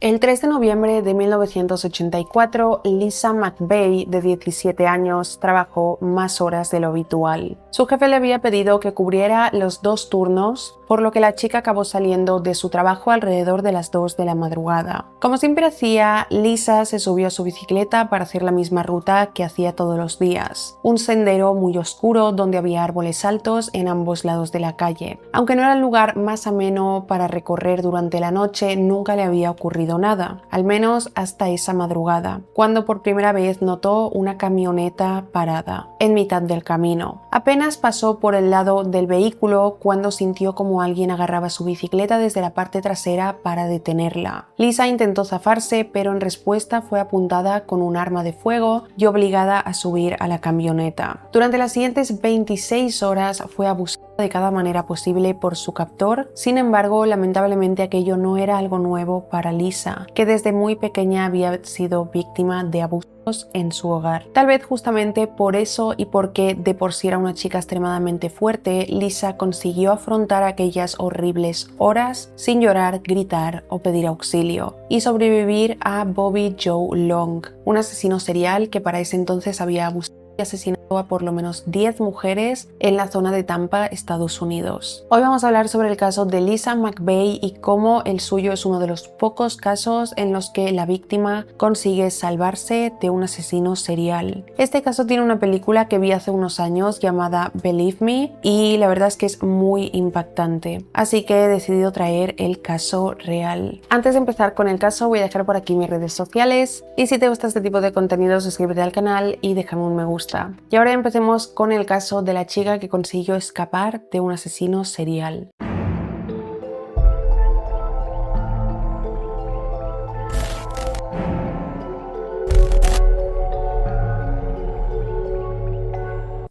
El 3 de noviembre de 1984, Lisa McVeigh, de 17 años, trabajó más horas de lo habitual. Su jefe le había pedido que cubriera los 2 turnos, por lo que la chica acabó saliendo de su trabajo alrededor de las 2 de la madrugada. Como siempre hacía, Lisa se subió a su bicicleta para hacer la misma ruta que hacía todos los días. Un sendero muy oscuro donde había árboles altos en ambos lados de la calle. Aunque no era el lugar más ameno para recorrer durante la noche, nunca le había ocurrido nada, al menos hasta esa madrugada, cuando por primera vez notó una camioneta parada en mitad del camino. Apenas pasó por el lado del vehículo cuando sintió como alguien agarraba su bicicleta desde la parte trasera para detenerla. Lisa intentó zafarse, pero en respuesta fue apuntada con un arma de fuego y obligada a subir a la camioneta. Durante las siguientes 26 horas fue abusada de cada manera posible por su captor. Sin embargo, lamentablemente aquello no era algo nuevo para Lisa, que desde muy pequeña había sido víctima de abusos en su hogar. Tal vez justamente por eso y porque de por sí era una chica extremadamente fuerte, Lisa consiguió afrontar aquellas horribles horas sin llorar, gritar o pedir auxilio y sobrevivir a Bobby Joe Long, un asesino serial que para ese entonces había abusado y asesinado a por lo menos 10 mujeres en la zona de Tampa, Estados Unidos. Hoy vamos a hablar sobre el caso de Lisa McVeigh y cómo el suyo es uno de los pocos casos en los que la víctima consigue salvarse de un asesino serial. Este caso tiene una película que vi hace unos años llamada Believe Me y la verdad es que es muy impactante, así que he decidido traer el caso real. Antes de empezar con el caso voy a dejar por aquí mis redes sociales y si te gusta este tipo de contenido suscríbete al canal y déjame un me gusta. Y ahora empecemos con el caso de la chica que consiguió escapar de un asesino serial.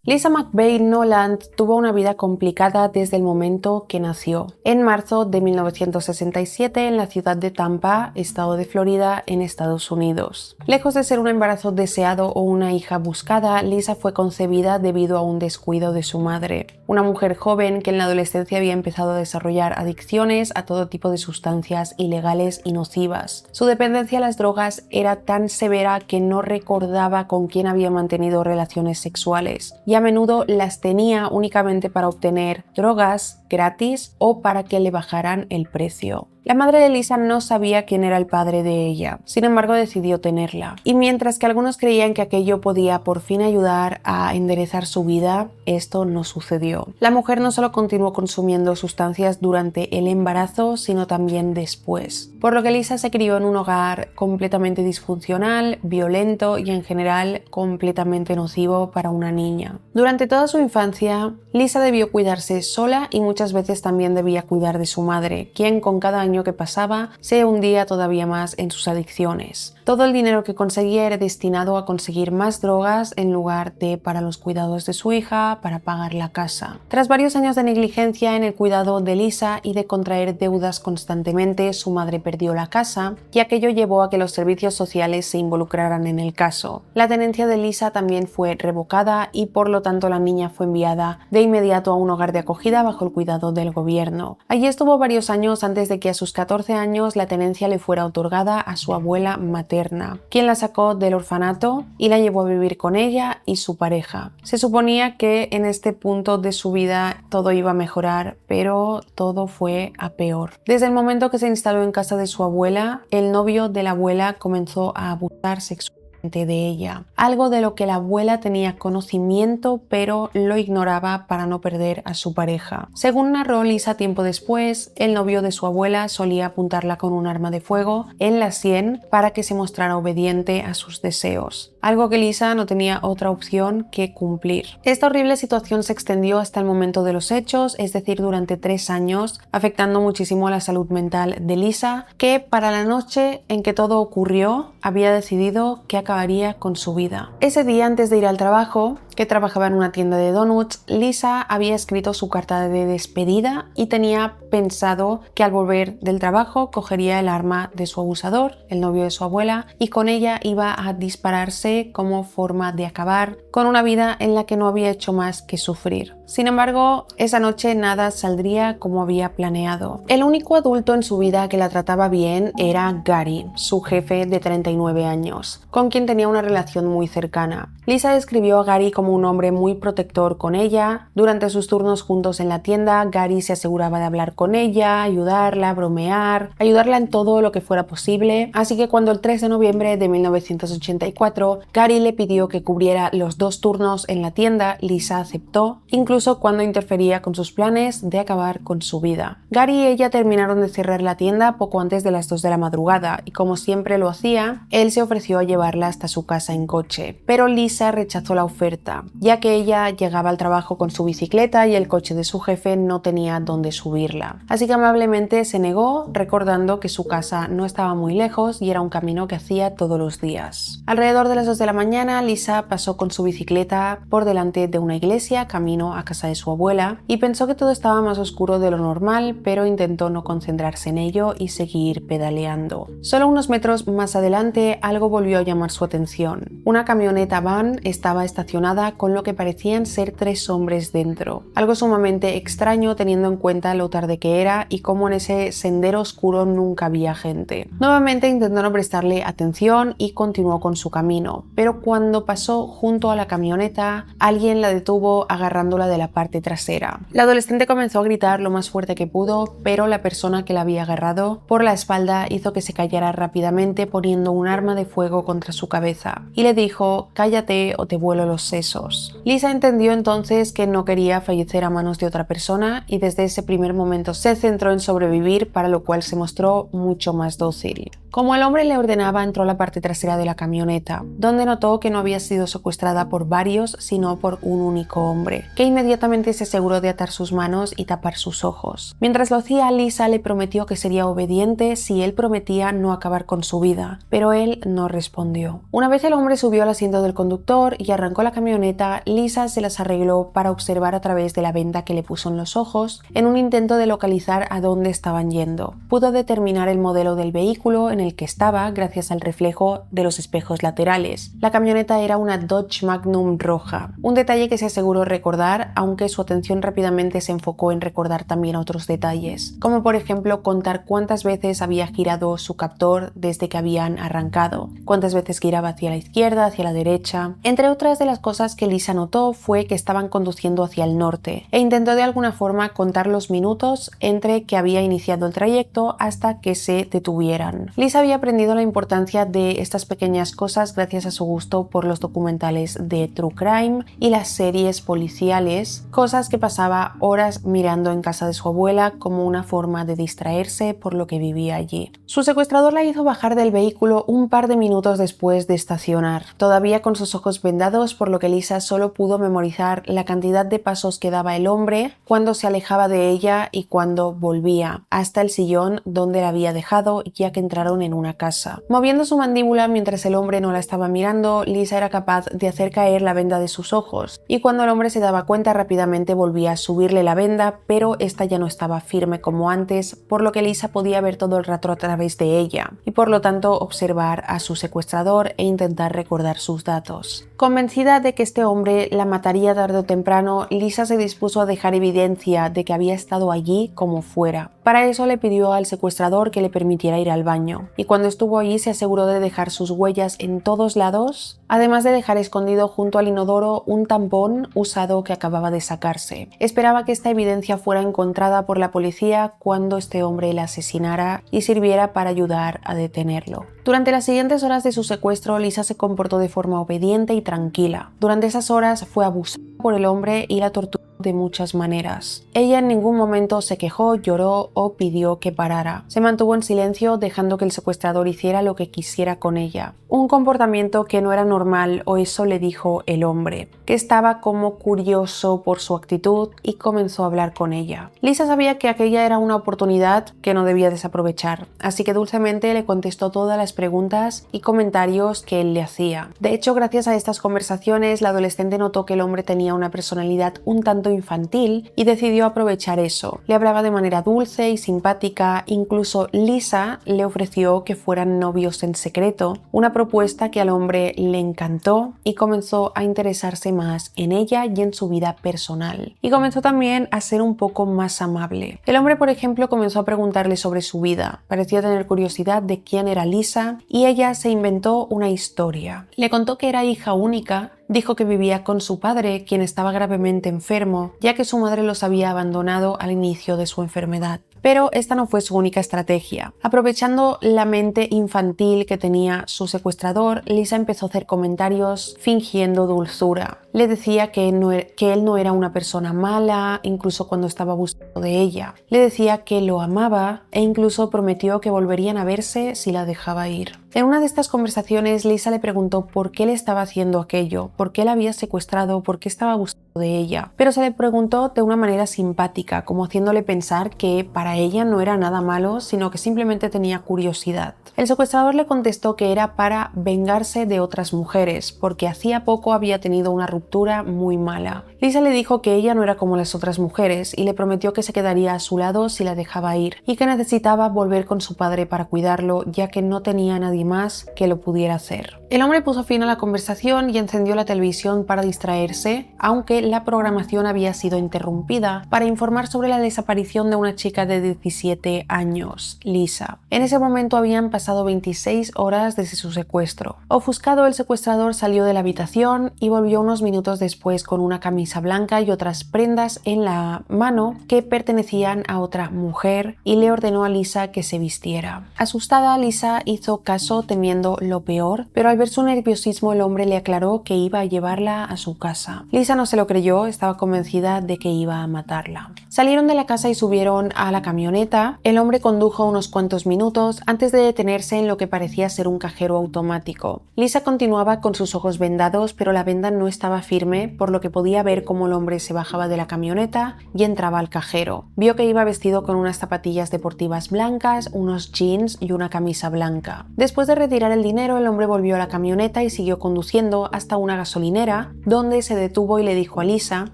Lisa McVeigh Noland tuvo una vida complicada desde el momento que nació. En marzo de 1967 en la ciudad de Tampa, estado de Florida, en Estados Unidos. Lejos de ser un embarazo deseado o una hija buscada, Lisa fue concebida debido a un descuido de su madre. Una mujer joven que en la adolescencia había empezado a desarrollar adicciones a todo tipo de sustancias ilegales y nocivas. Su dependencia a las drogas era tan severa que no recordaba con quién había mantenido relaciones sexuales y a menudo las tenía únicamente para obtener drogas gratis o para que le bajaran el precio. La madre de Lisa no sabía quién era el padre de ella, sin embargo decidió tenerla. Y mientras que algunos creían que aquello podía por fin ayudar a enderezar su vida, esto no sucedió. La mujer no solo continuó consumiendo sustancias durante el embarazo, sino también después. Por lo que Lisa se crió en un hogar completamente disfuncional, violento y en general completamente nocivo para una niña. Durante toda su infancia, Lisa debió cuidarse sola y muchas veces también debía cuidar de su madre, quien con cada año que pasaba se hundía todavía más en sus adicciones. Todo el dinero que conseguía era destinado a conseguir más drogas en lugar de para los cuidados de su hija, para pagar la casa. Tras varios años de negligencia en el cuidado de Lisa y de contraer deudas constantemente, su madre perdió la casa y aquello llevó a que los servicios sociales se involucraran en el caso. La tenencia de Lisa también fue revocada y por lo tanto la niña fue enviada de inmediato a un hogar de acogida bajo el cuidado del gobierno. Allí estuvo varios años antes de que a sus 14 años la tenencia le fuera otorgada a su abuela materna, quien la sacó del orfanato y la llevó a vivir con ella y su pareja. Se suponía que en este punto de su vida todo iba a mejorar, pero todo fue a peor. Desde el momento que se instaló en casa de su abuela, el novio de la abuela comenzó a abusar sexualmente de ella, algo de lo que la abuela tenía conocimiento pero lo ignoraba para no perder a su pareja. Según narró Lisa tiempo después, el novio de su abuela solía apuntarla con un arma de fuego en la sien para que se mostrara obediente a sus deseos, algo que Lisa no tenía otra opción que cumplir. Esta horrible situación se extendió hasta el momento de los hechos, es decir, durante 3 años, afectando muchísimo la salud mental de Lisa, que para la noche en que todo ocurrió había decidido que acabaría con su vida. Ese día, antes de ir al trabajo, que trabajaba en una tienda de donuts, Lisa había escrito su carta de despedida y tenía pensado que al volver del trabajo cogería el arma de su abusador, el novio de su abuela, y con ella iba a dispararse como forma de acabar con una vida en la que no había hecho más que sufrir. Sin embargo, esa noche nada saldría como había planeado. El único adulto en su vida que la trataba bien era Gary, su jefe de 39 años, con quien tenía una relación muy cercana. Lisa describió a Gary como un hombre muy protector con ella. Durante sus turnos juntos en la tienda, Gary se aseguraba de hablar con ella, ayudarla, bromear, ayudarla en todo lo que fuera posible. Así que cuando el 3 de noviembre de 1984, Gary le pidió que cubriera los 2 turnos en la tienda, Lisa aceptó, incluso cuando interfería con sus planes de acabar con su vida. Gary y ella terminaron de cerrar la tienda poco antes de las 2 de la madrugada y como siempre lo hacía, él se ofreció a llevarla hasta su casa en coche, pero Lisa rechazó la oferta, ya que ella llegaba al trabajo con su bicicleta y el coche de su jefe no tenía dónde subirla. Así que amablemente se negó, recordando que su casa no estaba muy lejos y era un camino que hacía todos los días. Alrededor de las 2 de la mañana, Lisa pasó con su bicicleta por delante de una iglesia, camino a casa de su abuela, y pensó que todo estaba más oscuro de lo normal, pero intentó no concentrarse en ello y seguir pedaleando. Solo unos metros más adelante, algo volvió a llamar su atención. Una camioneta van estaba estacionada con lo que parecían ser 3 hombres dentro. Algo sumamente extraño teniendo en cuenta lo tarde que era y cómo en ese sendero oscuro nunca había gente. Nuevamente intentó no prestarle atención y continuó con su camino, pero cuando pasó junto a la camioneta, alguien la detuvo agarrándola de la parte trasera. La adolescente comenzó a gritar lo más fuerte que pudo, pero la persona que la había agarrado por la espalda hizo que se callara rápidamente poniendo un arma de fuego contra su cabeza y le dijo: "Cállate o te vuelo los sesos". Lisa entendió entonces que no quería fallecer a manos de otra persona y desde ese primer momento se centró en sobrevivir, para lo cual se mostró mucho más dócil. Como el hombre le ordenaba, entró a la parte trasera de la camioneta, donde notó que no había sido secuestrada por varios, sino por un único hombre, que inmediatamente se aseguró de atar sus manos y tapar sus ojos. Mientras lo hacía, Lisa le prometió que sería obediente si él prometía no acabar con su vida, pero él no respondió. Una vez el hombre subió al asiento del conductor y arrancó la camioneta, Lisa se las arregló para observar a través de la venda que le puso en los ojos, en un intento de localizar a dónde estaban yendo. Pudo determinar el modelo del vehículo en el que estaba gracias al reflejo de los espejos laterales. La camioneta era una Dodge Magnum roja, un detalle que se aseguró recordar, aunque su atención rápidamente se enfocó en recordar también otros detalles, como por ejemplo contar cuántas veces había girado su captor desde que habían arrancado, cuántas veces giraba hacia la izquierda, hacia la derecha. Entre otras de las cosas que Lisa notó fue que estaban conduciendo hacia el norte e intentó de alguna forma contar los minutos entre que había iniciado el trayecto hasta que se detuvieran. Lisa había aprendido la importancia de estas pequeñas cosas gracias a su gusto por los documentales de True Crime y las series policiales, cosas que pasaba horas mirando en casa de su abuela como una forma de distraerse por lo que vivía allí. Su secuestrador la hizo bajar del vehículo un par de minutos después de estacionar, todavía con sus ojos vendados, por lo que Lisa solo pudo memorizar la cantidad de pasos que daba el hombre cuando se alejaba de ella y cuando volvía, hasta el sillón donde la había dejado, ya que entraron en una casa. Moviendo su mandíbula mientras el hombre no la estaba mirando, Lisa era capaz de hacer caer la venda de sus ojos, y cuando el hombre se daba cuenta rápidamente volvía a subirle la venda, pero esta ya no estaba firme como antes, por lo que Lisa podía ver todo el rato a través de ella, y por lo tanto observar a su secuestrador e intentar recordar sus datos. Convencida de que este hombre la mataría tarde o temprano, Lisa se dispuso a dejar evidencia de que había estado allí como fuera. Para eso le pidió al secuestrador que le permitiera ir al baño, y cuando estuvo allí se aseguró de dejar sus huellas en todos lados, además de dejar escondido junto al inodoro un tampón usado que acababa de sacarse. Esperaba que esta evidencia fuera encontrada por la policía cuando este hombre la asesinara y sirviera para ayudar a detenerlo. Durante las siguientes horas de su secuestro, Lisa se comportó de forma obediente y tranquila. Durante esas horas fue abusada por el hombre y la torturó de muchas maneras. Ella en ningún momento se quejó, lloró o pidió que parara. Se mantuvo en silencio, dejando que el secuestrador hiciera lo que quisiera con ella. Un comportamiento que no era normal, o eso le dijo el hombre, que estaba como curioso por su actitud y comenzó a hablar con ella. Lisa sabía que aquella era una oportunidad que no debía desaprovechar, así que dulcemente le contestó todas las preguntas y comentarios que él le hacía. De hecho, gracias a estas conversaciones, la adolescente notó que el hombre tenía una personalidad un tanto infantil y decidió aprovechar eso. Le hablaba de manera dulce y simpática, incluso Lisa le ofreció que fueran novios en secreto, una propuesta que al hombre le encantó y comenzó a interesarse más en ella y en su vida personal. Y comenzó también a ser un poco más amable. El hombre, por ejemplo, comenzó a preguntarle sobre su vida. Parecía tener curiosidad de quién era Lisa y ella se inventó una historia. Le contó que era hija única. Dijo que vivía con su padre, quien estaba gravemente enfermo, ya que su madre los había abandonado al inicio de su enfermedad. Pero esta no fue su única estrategia. Aprovechando la mente infantil que tenía su secuestrador, Lisa empezó a hacer comentarios fingiendo dulzura. Le decía que él no era una persona mala, incluso cuando estaba buscando de ella. Le decía que lo amaba e incluso prometió que volverían a verse si la dejaba ir. En una de estas conversaciones, Lisa le preguntó por qué le estaba haciendo aquello, por qué la había secuestrado, por qué estaba buscando de ella. Pero se le preguntó de una manera simpática, como haciéndole pensar que para ella no era nada malo, sino que simplemente tenía curiosidad. El secuestrador le contestó que era para vengarse de otras mujeres, porque hacía poco había tenido una ruptura muy mala. Lisa le dijo que ella no era como las otras mujeres y le prometió que se quedaría a su lado si la dejaba ir y que necesitaba volver con su padre para cuidarlo, ya que no tenía a nadie más que lo pudiera hacer. El hombre puso fin a la conversación y encendió la televisión para distraerse, aunque la programación había sido interrumpida para informar sobre la desaparición de una chica de 17 años, Lisa. En ese momento habían pasado 26 horas desde su secuestro. Ofuscado, el secuestrador salió de la habitación y volvió unos minutos después con una camisa blanca y otras prendas en la mano que pertenecían a otra mujer y le ordenó a Lisa que se vistiera. Asustada, Lisa hizo caso temiendo lo peor, pero al ver su nerviosismo el hombre le aclaró que iba a llevarla a su casa. Lisa no se lo creyó, estaba convencida de que iba a matarla. Salieron de la casa y subieron a la camioneta. El hombre condujo unos cuantos minutos antes de detenerse en lo que parecía ser un cajero automático. Lisa continuaba con sus ojos vendados, pero la venda no estaba firme, por lo que podía ver cómo el hombre se bajaba de la camioneta y entraba al cajero. Vio que iba vestido con unas zapatillas deportivas blancas, unos jeans y una camisa blanca. Después de retirar el dinero, el hombre volvió a la camioneta y siguió conduciendo hasta una gasolinera, donde se detuvo y le dijo a Lisa: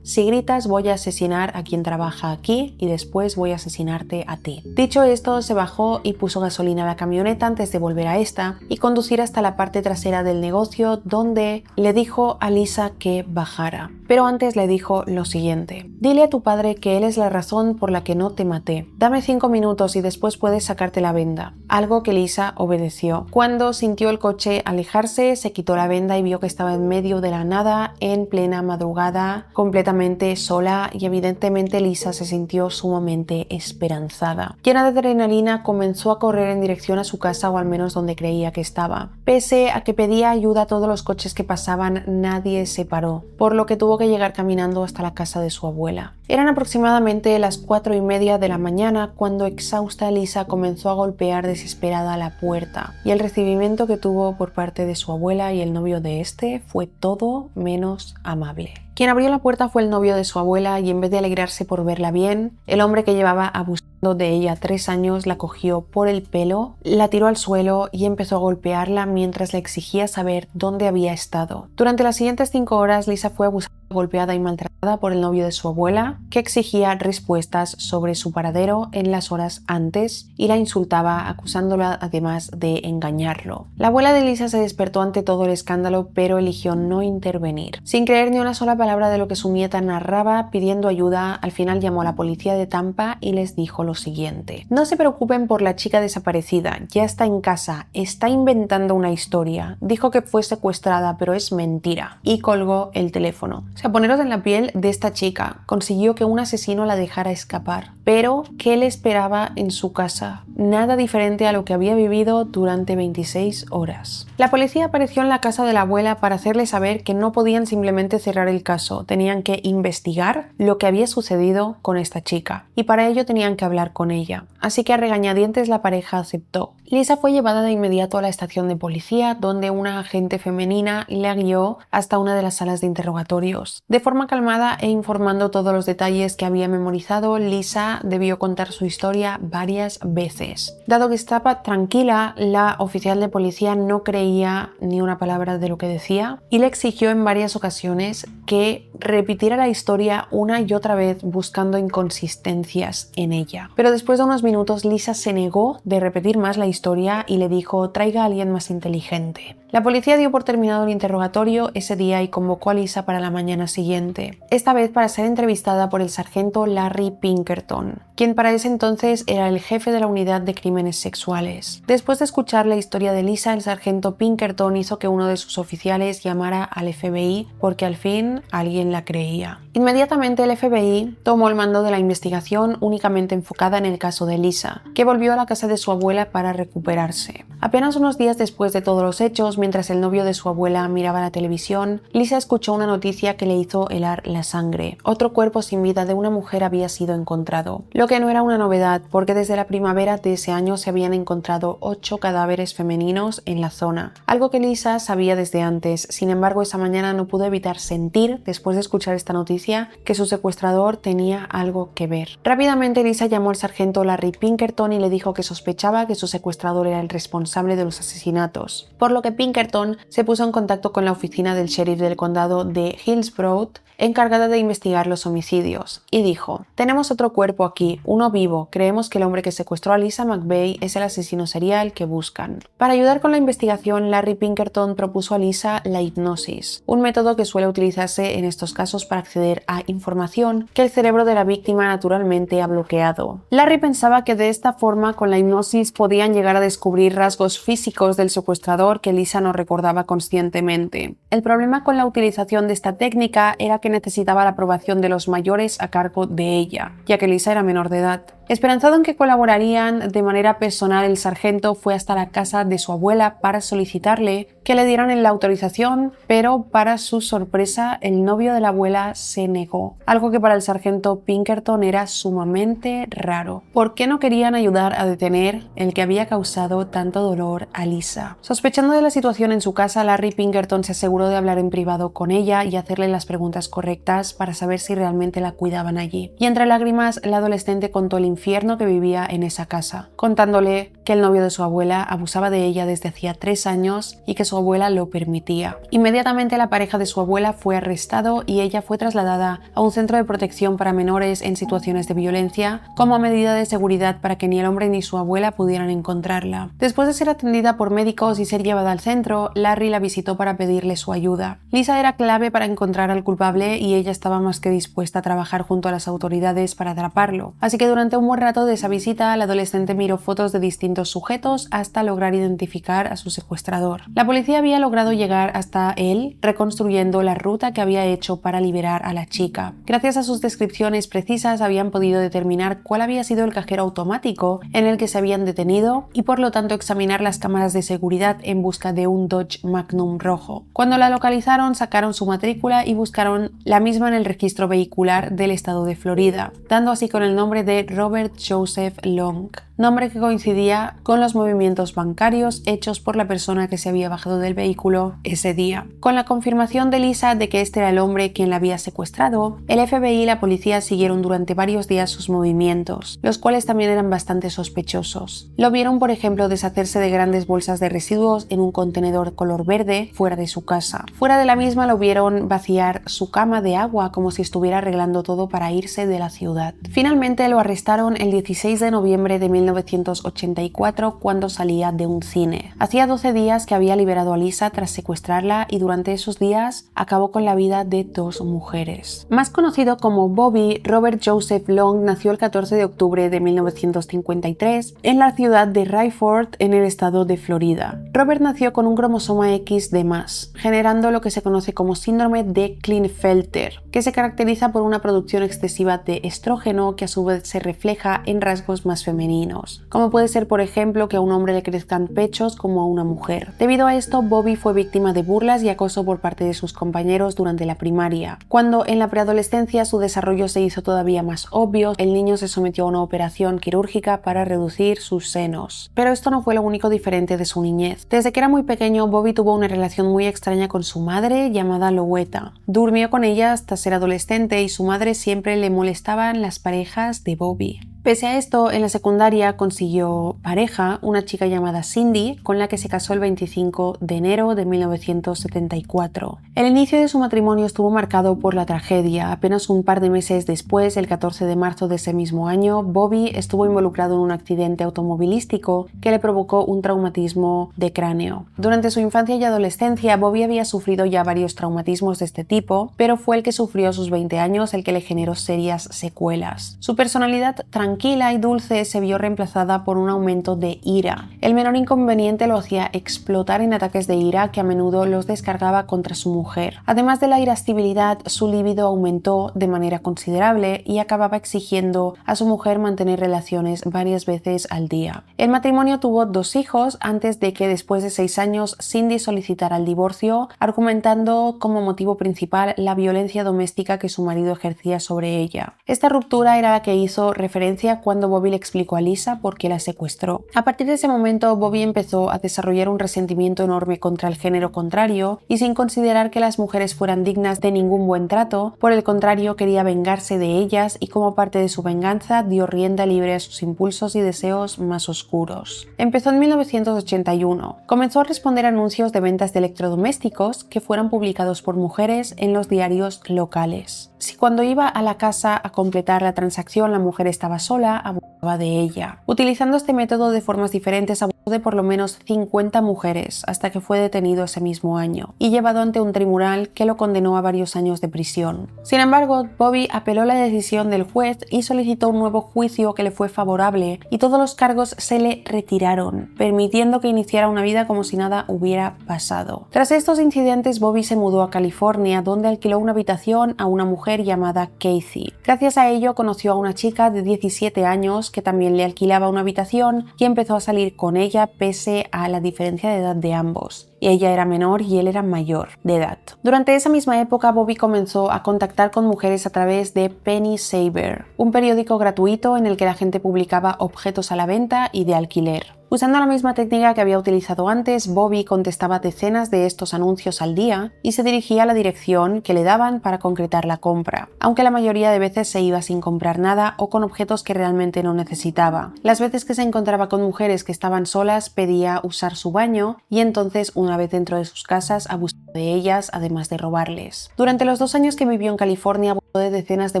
si gritas voy a asesinar a quien trabaja aquí y después voy a asesinarte a ti. Dicho esto, se bajó y puso gasolina a la camioneta antes de volver a esta y conducir hasta la parte trasera del negocio, donde le dijo a Lisa que bajara. Pero antes le dijo lo siguiente: dile a tu padre que él es la razón por la que no te maté. Dame 5 minutos y después puedes sacarte la venda. Algo que Lisa obedeció. Cuando sintió el coche alejarse, se quitó la venda y vio que estaba en medio de la nada, en plena madrugada, completamente sola, y evidentemente Lisa se sintió sumamente esperanzada. Llena de adrenalina, comenzó a correr en dirección a su casa, o al menos donde creía que estaba. Pese a que pedía ayuda a todos los coches que pasaban, nadie se paró, por lo que tuvo que llegar caminando hasta la casa de su abuela. Eran aproximadamente las 4:30 de la mañana cuando, exhausta, Lisa comenzó a golpear desesperada la puerta, y el recibimiento que tuvo por parte de su abuela y el novio de este fue todo menos amable. Quien abrió la puerta fue el novio de su abuela y, en vez de alegrarse por verla bien, el hombre que llevaba abusando de ella 3 años la cogió por el pelo, la tiró al suelo y empezó a golpearla mientras le exigía saber dónde había estado. Durante las siguientes 5 horas, Lisa fue abusada, golpeada y maltratada por el novio de su abuela, que exigía respuestas sobre su paradero en las horas antes y la insultaba, acusándola además de engañarlo. La abuela de Lisa se despertó ante todo el escándalo, pero eligió no intervenir. Sin creer ni una sola palabra de lo que su nieta narraba, pidiendo ayuda, al final llamó a la policía de Tampa y les dijo lo siguiente: no se preocupen por la chica desaparecida, ya está en casa, está inventando una historia, dijo que fue secuestrada, pero es mentira, y colgó el teléfono. sea, poneros en la piel de esta chica. Consiguió que un asesino la dejara escapar. Pero, ¿qué le esperaba en su casa? Nada diferente a lo que había vivido durante 26 horas. La policía apareció en la casa de la abuela para hacerle saber que no podían simplemente cerrar el caso, tenían que investigar lo que había sucedido con esta chica, y para ello tenían que hablar con ella. Así que a regañadientes la pareja aceptó. Lisa fue llevada de inmediato a la estación de policía, donde una agente femenina la guió hasta una de las salas de interrogatorios. De forma calmada e informando todos los detalles que había memorizado, Lisa debió contar su historia varias veces. Dado que estaba tranquila, la oficial de policía no creía ni una palabra de lo que decía y le exigió en varias ocasiones que repitiera la historia una y otra vez buscando inconsistencias en ella. Pero después de unos minutos Lisa se negó de repetir más la historia y le dijo: traiga a alguien más inteligente. La policía dio por terminado el interrogatorio ese día y convocó a Lisa para la mañana siguiente, esta vez para ser entrevistada por el sargento Larry Pinkerton, quien para ese entonces era el jefe de la unidad de crímenes sexuales. Después de escuchar la historia de Lisa, el sargento Pinkerton hizo que uno de sus oficiales llamara al FBI porque al fin alguien la creía. Inmediatamente el FBI tomó el mando de la investigación únicamente enfocada en el caso de Lisa, que volvió a la casa de su abuela para recuperarse. Apenas unos días después de todos los hechos, mientras el novio de su abuela miraba la televisión, Lisa escuchó una noticia que le hizo helar la sangre. Otro cuerpo sin vida de una mujer había sido encontrado, lo que no era una novedad porque desde la primavera de ese año se habían encontrado 8 cadáveres femeninos en la zona, algo que Lisa sabía desde antes. Sin embargo, esa mañana no pudo evitar sentir, después de escuchar esta noticia, que su secuestrador tenía algo que ver. Rápidamente Lisa llamó al sargento Larry Pinkerton y le dijo que sospechaba que su secuestrador era el responsable de los asesinatos, por lo que Pinkerton se puso en contacto con la oficina del sheriff del condado de Hillsborough, encargada de investigar los homicidios, y dijo: tenemos otro cuerpo aquí, uno vivo, creemos que el hombre que secuestró a Lisa McVeigh es el asesino serial que buscan. Para ayudar con la investigación, Larry Pinkerton propuso a Lisa la hipnosis, un método que suele utilizarse en estos casos para acceder a información que el cerebro de la víctima naturalmente ha bloqueado. Larry pensaba que de esta forma, con la hipnosis, podían llegar a descubrir rasgos físicos del secuestrador que Lisa no recordaba conscientemente. El problema con la utilización de esta técnica era que necesitaba la aprobación de los mayores a cargo de ella, ya que Lisa era menor de edad. Esperanzado en que colaborarían de manera personal, el sargento fue hasta la casa de su abuela para solicitarle que le dieran la autorización, pero para su sorpresa el novio de la abuela se negó, algo que para el sargento Pinkerton era sumamente raro. ¿Por qué no querían ayudar a detener el que había causado tanto dolor a Lisa? Sospechando de la situación en su casa, Larry Pinkerton se aseguró de hablar en privado con ella y hacerle las preguntas correctas para saber si realmente la cuidaban allí. Y entre lágrimas, la adolescente contó el infierno que vivía en esa casa, contándole que el novio de su abuela abusaba de ella desde hacía 3 años y que su abuela lo permitía. Inmediatamente la pareja de su abuela fue arrestado y ella fue trasladada a un centro de protección para menores en situaciones de violencia como medida de seguridad para que ni el hombre ni su abuela pudieran encontrarla. Después de ser atendida por médicos y ser llevada al centro, Larry la visitó para pedirle su ayuda. Lisa era clave para encontrar al culpable y ella estaba más que dispuesta a trabajar junto a las autoridades para atraparlo. Así que durante un buen rato de esa visita, la adolescente miró fotos de distintos sujetos hasta lograr identificar a su secuestrador. La policía había logrado llegar hasta él, reconstruyendo la ruta que había hecho para liberar a la chica. Gracias a sus descripciones precisas, habían podido determinar cuál había sido el cajero automático en el que se habían detenido y por lo tanto examinar las cámaras de seguridad en busca de un Dodge Magnum rojo. Cuando la localizaron, sacaron su matrícula y buscaron la misma en el registro vehicular del estado de Florida, dando así con el nombre de Robert Joseph Long, nombre que coincidía con los movimientos bancarios hechos por la persona que se había bajado del vehículo ese día. Con la confirmación de Lisa de que este era el hombre quien la había secuestrado, el FBI y la policía siguieron durante varios días sus movimientos, los cuales también eran bastante sospechosos. Lo vieron, por ejemplo, deshacerse de grandes bolsas de residuos en un contenedor color verde fuera de su casa. Fuera de la misma lo vieron vaciar su cama de agua como si estuviera arreglando todo para irse de la ciudad. Finalmente lo arrestaron el 16 de noviembre de 1999 1984 cuando salía de un cine. Hacía 12 días que había liberado a Lisa tras secuestrarla y durante esos días acabó con la vida de 2 mujeres. Más conocido como Bobby, Robert Joseph Long nació el 14 de octubre de 1953 en la ciudad de Rayford, en el estado de Florida. Robert nació con un cromosoma X de más, generando lo que se conoce como síndrome de Klinefelter, que se caracteriza por una producción excesiva de estrógeno que a su vez se refleja en rasgos más femeninos, como puede ser por ejemplo que a un hombre le crezcan pechos como a una mujer. Debido a esto, Bobby fue víctima de burlas y acoso por parte de sus compañeros durante la primaria. Cuando en la preadolescencia su desarrollo se hizo todavía más obvio, el niño se sometió a una operación quirúrgica para reducir sus senos. Pero esto no fue lo único diferente de su niñez. Desde que era muy pequeño, Bobby tuvo una relación muy extraña con su madre llamada Louetta. Durmió con ella hasta ser adolescente y su madre siempre le molestaban las parejas de Bobby. Pese a esto, en la secundaria consiguió pareja, una chica llamada Cindy, con la que se casó el 25 de enero de 1974. El inicio de su matrimonio estuvo marcado por la tragedia. Apenas un par de meses después, el 14 de marzo de ese mismo año, Bobby estuvo involucrado en un accidente automovilístico que le provocó un traumatismo de cráneo. Durante su infancia y adolescencia, Bobby había sufrido ya varios traumatismos de este tipo, pero fue el que sufrió a sus 20 años el que le generó serias secuelas. Su personalidad tranquila y dulce se vio reemplazada por un aumento de ira. El menor inconveniente lo hacía explotar en ataques de ira que a menudo los descargaba contra su mujer. Además de la irascibilidad, su libido aumentó de manera considerable y acababa exigiendo a su mujer mantener relaciones varias veces al día. El matrimonio tuvo 2 hijos antes de que después de 6 años Cindy solicitara el divorcio, argumentando como motivo principal la violencia doméstica que su marido ejercía sobre ella. Esta ruptura era la que hizo referencia cuando Bobby le explicó a Lisa por qué la secuestró. A partir de ese momento, Bobby empezó a desarrollar un resentimiento enorme contra el género contrario y sin considerar que las mujeres fueran dignas de ningún buen trato, por el contrario quería vengarse de ellas y como parte de su venganza dio rienda libre a sus impulsos y deseos más oscuros. Empezó en 1981. Comenzó a responder anuncios de ventas de electrodomésticos que fueran publicados por mujeres en los diarios locales. Si cuando iba a la casa a completar la transacción la mujer estaba sola, abusaba de ella. Utilizando este método de formas diferentes, abusó de por lo menos 50 mujeres hasta que fue detenido ese mismo año y llevado ante un tribunal que lo condenó a varios años de prisión. Sin embargo, Bobby apeló la decisión del juez y solicitó un nuevo juicio que le fue favorable y todos los cargos se le retiraron, permitiendo que iniciara una vida como si nada hubiera pasado. Tras estos incidentes, Bobby se mudó a California, donde alquiló una habitación a una mujer llamada Casey. Gracias a ello conoció a una chica de 17 años que también le alquilaba una habitación y empezó a salir con ella pese a la diferencia de edad de ambos. Ella era menor y él era mayor de edad. Durante esa misma época, Bobby comenzó a contactar con mujeres a través de Penny Saver, un periódico gratuito en el que la gente publicaba objetos a la venta y de alquiler. Usando la misma técnica que había utilizado antes, Bobby contestaba decenas de estos anuncios al día y se dirigía a la dirección que le daban para concretar la compra, aunque la mayoría de veces se iba sin comprar nada o con objetos que realmente no necesitaba. Las veces que se encontraba con mujeres que estaban solas, pedía usar su baño y entonces, una vez dentro de sus casas, abusaba de ellas, además de robarles. Durante los 2 años que vivió en California, abusó de decenas de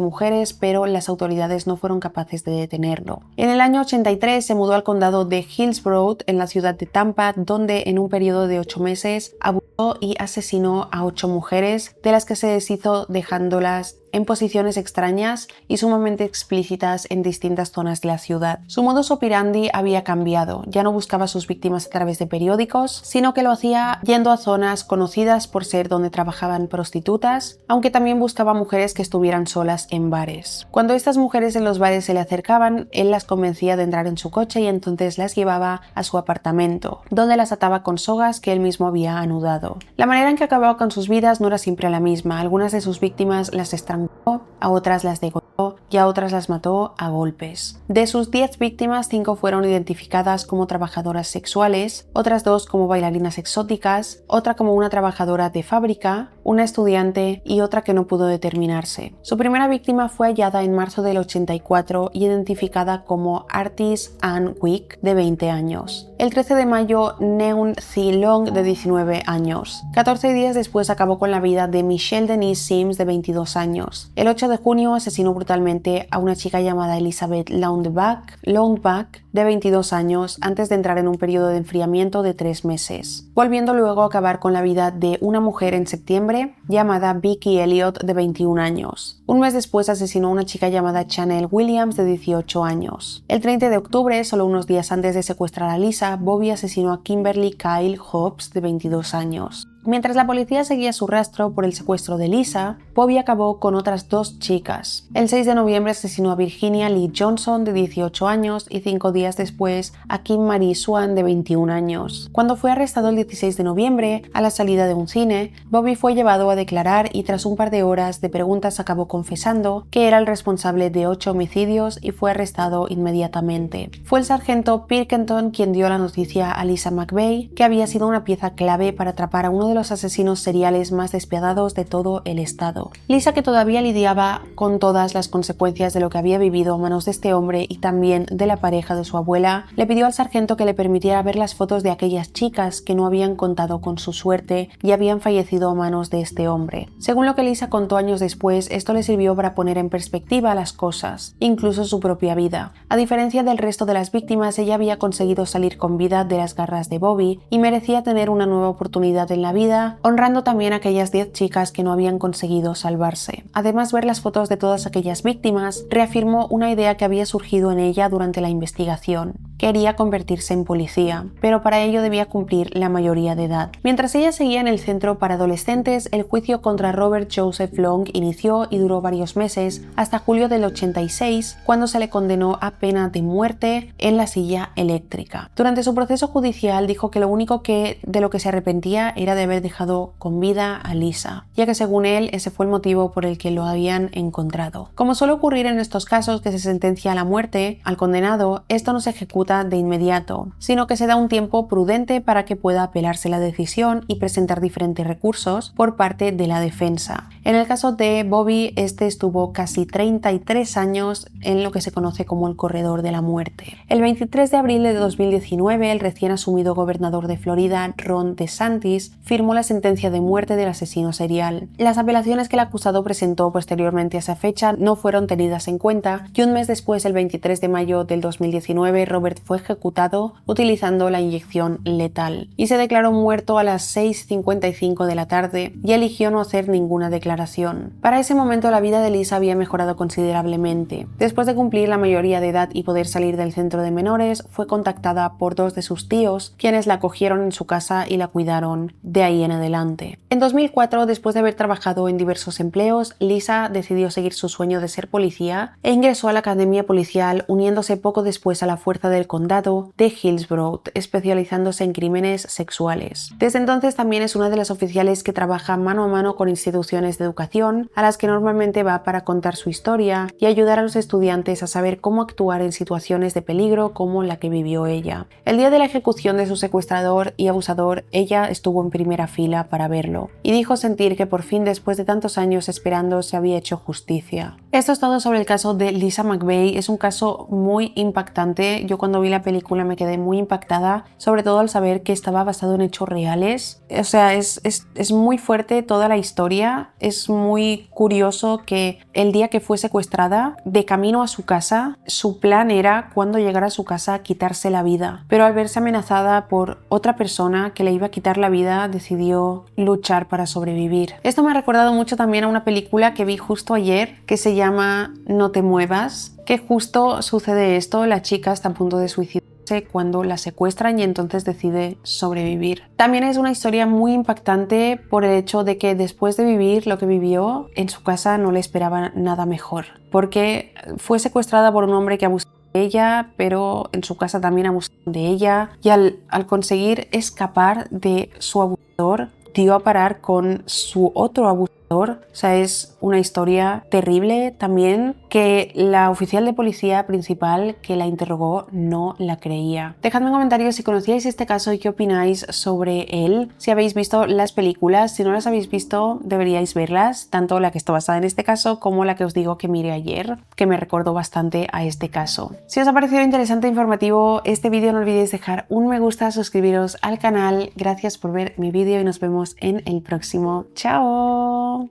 mujeres, pero las autoridades no fueron capaces de detenerlo. En el año 83 se mudó al condado de Hillsborough, en la ciudad de Tampa, donde en un periodo de 8 meses abusó y asesinó a 8 mujeres, de las que se deshizo dejándolas en posiciones extrañas y sumamente explícitas en distintas zonas de la ciudad. Su modus operandi había cambiado, ya no buscaba a sus víctimas a través de periódicos, sino que lo hacía yendo a zonas conocidas por ser donde trabajaban prostitutas, aunque también buscaba mujeres que estuvieran solas en bares. Cuando estas mujeres en los bares se le acercaban, él las convencía de entrar en su coche y entonces las llevaba a su apartamento, donde las ataba con sogas que él mismo había anudado. La manera en que acababa con sus vidas no era siempre la misma. Algunas de sus víctimas las estranguló, a otras las degolló y a otras las mató a golpes. De sus 10 víctimas, 5 fueron identificadas como trabajadoras sexuales, otras 2 como bailarinas exóticas, otra como una trabajadora de fábrica, una estudiante y otra que no pudo determinarse. Su primera víctima fue hallada en marzo del 84 y identificada como Artis Ann Wick, de 20 años. El 13 de mayo, Neun Thi Long, de 19 años. 14 días después acabó con la vida de Michelle Denise Sims, de 22 años. años. El 8 de junio asesinó brutalmente a una chica llamada Elizabeth Loundback, de 22 años, antes de entrar en un periodo de enfriamiento de 3 meses, volviendo luego a acabar con la vida de una mujer en septiembre llamada Vicky Elliott, de 21 años. Un mes después asesinó a una chica llamada Chanel Williams, de 18 años. El 30 de octubre, solo unos días antes de secuestrar a Lisa, Bobby asesinó a Kimberly Kyle Hobbs, de 22 años. Mientras la policía seguía su rastro por el secuestro de Lisa, Bobby acabó con otras 2 chicas. El 6 de noviembre asesinó a Virginia Lee Johnson, de 18 años, y 5 días después a Kim Marie Swan, de 21 años. Cuando fue arrestado el 16 de noviembre, a la salida de un cine, Bobby fue llevado a declarar y tras un par de horas de preguntas acabó confesando que era el responsable de 8 homicidios y fue arrestado inmediatamente. Fue el sargento Pilkington quien dio la noticia a Lisa McVeigh, que había sido una pieza clave para atrapar a uno de los asesinos seriales más despiadados de todo el estado. Lisa, que todavía lidiaba con todas las consecuencias de lo que había vivido a manos de este hombre y también de la pareja de su abuela, le pidió al sargento que le permitiera ver las fotos de aquellas chicas que no habían contado con su suerte y habían fallecido a manos de este hombre. Según lo que Lisa contó años después, esto le sirvió para poner en perspectiva las cosas, incluso su propia vida. A diferencia del resto de las víctimas, ella había conseguido salir con vida de las garras de Bobby y merecía tener una nueva oportunidad en la vida, honrando también a aquellas 10 chicas que no habían conseguido salvarse. Además, ver las fotos de todas aquellas víctimas reafirmó una idea que había surgido en ella durante la investigación. Quería convertirse en policía, pero para ello debía cumplir la mayoría de edad. Mientras ella seguía en el centro para adolescentes, el juicio contra Robert Joseph Long inició y duró varios meses, hasta julio del 86, cuando se le condenó a pena de muerte en la silla eléctrica. Durante su proceso judicial dijo que lo único de lo que se arrepentía era de haber dejado con vida a Lisa, ya que según él ese fue el motivo por el que lo habían encontrado. Como suele ocurrir en estos casos que se sentencia a la muerte al condenado, esto no se ejecuta de inmediato, sino que se da un tiempo prudente para que pueda apelarse la decisión y presentar diferentes recursos por parte de la defensa. En el caso de Bobby, este estuvo casi 33 años en lo que se conoce como el corredor de la muerte. El 23 de abril de 2019, el recién asumido gobernador de Florida, Ron DeSantis, firmó la sentencia de muerte del asesino serial. Las apelaciones que el acusado presentó posteriormente a esa fecha no fueron tenidas en cuenta y un mes después, el 23 de mayo del 2019, Robert fue ejecutado utilizando la inyección letal y se declaró muerto a las 6:55 de la tarde y eligió no hacer ninguna declaración. Para ese momento la vida de Lisa había mejorado considerablemente. Después de cumplir la mayoría de edad y poder salir del centro de menores, fue contactada por 2 de sus tíos, quienes la acogieron en su casa y la cuidaron de ahí en adelante. En 2004, después de haber trabajado en diversos empleos, Lisa decidió seguir su sueño de ser policía e ingresó a la academia policial, uniéndose poco después a la fuerza del condado de Hillsborough, especializándose en crímenes sexuales. Desde entonces también es una de las oficiales que trabaja mano a mano con instituciones de educación, a las que normalmente va para contar su historia y ayudar a los estudiantes a saber cómo actuar en situaciones de peligro como la que vivió ella. El día de la ejecución de su secuestrador y abusador, ella estuvo en primera fila para verlo y dijo sentir que por fin, después de tantos años esperando, se había hecho justicia. Esto es todo sobre el caso de Lisa McVeigh. Es un caso muy impactante. Yo cuando vi la película me quedé muy impactada, sobre todo al saber que estaba basado en hechos reales. O sea, es muy fuerte toda la historia. Es muy curioso que el día que fue secuestrada, de camino a su casa, su plan era, cuando llegara a su casa, quitarse la vida. Pero al verse amenazada por otra persona que le iba a quitar la vida, decidió luchar para sobrevivir. Esto me ha recordado mucho también a una película que vi justo ayer, que se llama No te muevas, que justo sucede esto. La chica está a punto de suicidarse cuando la secuestran y entonces decide sobrevivir. También es una historia muy impactante por el hecho de que después de vivir lo que vivió, en su casa no le esperaba nada mejor, porque fue secuestrada por un hombre que abusó de ella, pero en su casa también abusaron de ella, y al conseguir escapar de su abusador, dio a parar con su otro abusador. O sea, es una historia terrible también, que la oficial de policía principal que la interrogó no la creía. Dejadme en comentarios si conocíais este caso y qué opináis sobre él, si habéis visto las películas. Si no las habéis visto, deberíais verlas, tanto la que está basada en este caso como la que os digo que miré ayer, que me recordó bastante a este caso. Si os ha parecido interesante e informativo este vídeo, no olvidéis dejar un me gusta, suscribiros al canal. Gracias por ver mi vídeo y nos vemos en el próximo. ¡Chao!